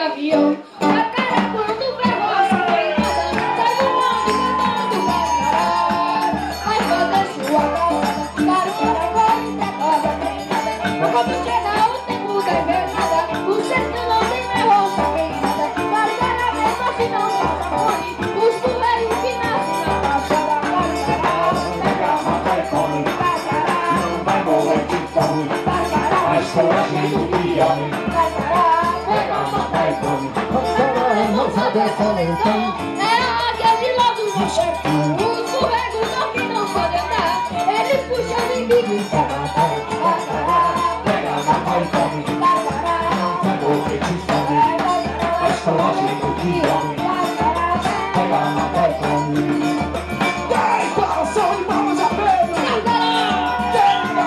gavião. A cara quando ferrou, se queimada, sai voando, cantando carcará. Mas toda sua calçada, caro caracol, cobra treinada. Quando chega o tempo da invernada, o sertão não tem mais roça queimada. Mas era mesmo se não passa fome, os poeiros que nascem na calçada. Carcará, pega, mata e come, carcará, não vai morrer de fome. Carcará, mas coragem do homem. Carcará, pega, mata e come. Carcará, não sabe essa então. É a águia de logo no sertão. Os escorregos que não podem andar, eles puxam e vivem pra matar. Carcará, pega, mata e come. Carcará, não vai morrer de fome. Mas coragem do homem. Carcará, pega, mata e come. Dai, coração de palmas a Pedro. Carcará, pega,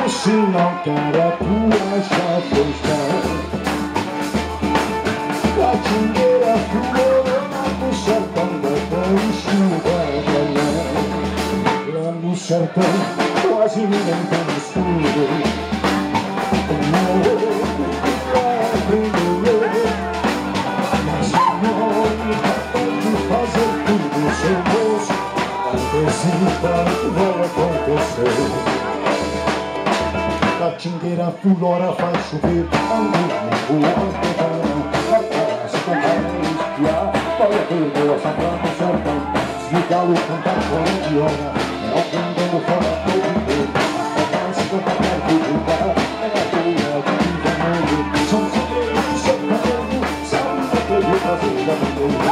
se não quer a tua chaposca, catingueira fulana do sertão da chuva lá no sertão quase ninguém tem estudo. O morro é primeiro, mas não é capaz de fazer tudo. Seu moço antecipa, vai acontecer. Catingueira fulora faz chover, ando no verão. Carcará, se cantar é espiar, olha perder essa planta sertão. Se o galo cantar corintiana, é alguém dando fora todo ver. Carcará, se cantar perto do bar, é a tua de vermelho. São segredos do sertão, sabe que eu fazer da vida.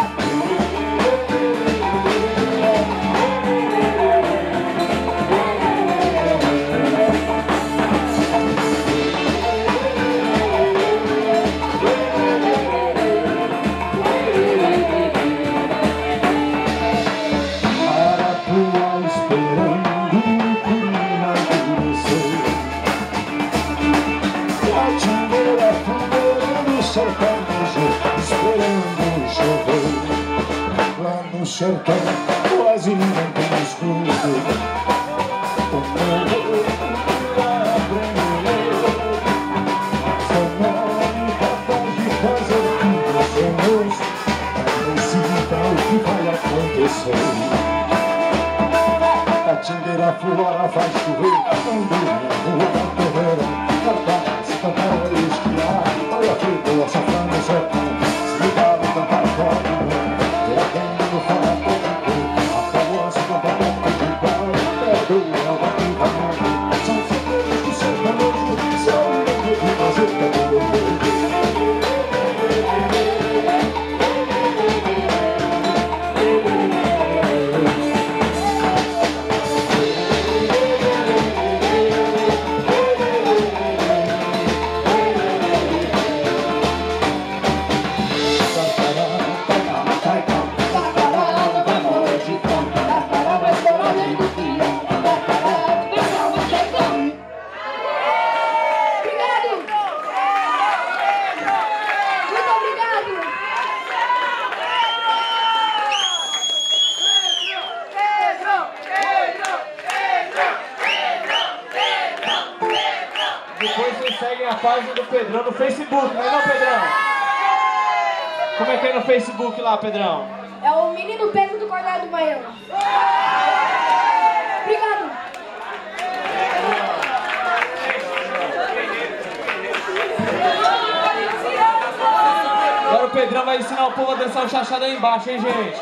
Esperando chover lá no sertão, quase ninguém tem escudo. O morro é brasileiro, seu nome capaz de fazer tudo. Seu moço antecipa o que vai acontecer. Catingueira fulora faz chover, ando na rua do verão. Carcará, se cantar é esquiar, olha a fita, essa flama no sertão. Se ligar no cantar fora do mundo, é alguém do fora todo mundo. Acabou se cantar de pau, perdoa o que vai morrer. São segredos do sertanejo, são medo de fazer cabelo. Depois vocês seguem a página do Pedrão no Facebook, não é não, Pedrão? Como é que é no Facebook lá, Pedrão? É o menino Pedro do Cordel do Baião. Obrigado. Agora o Pedrão vai ensinar o povo a dançar o chachado aí embaixo, hein, gente?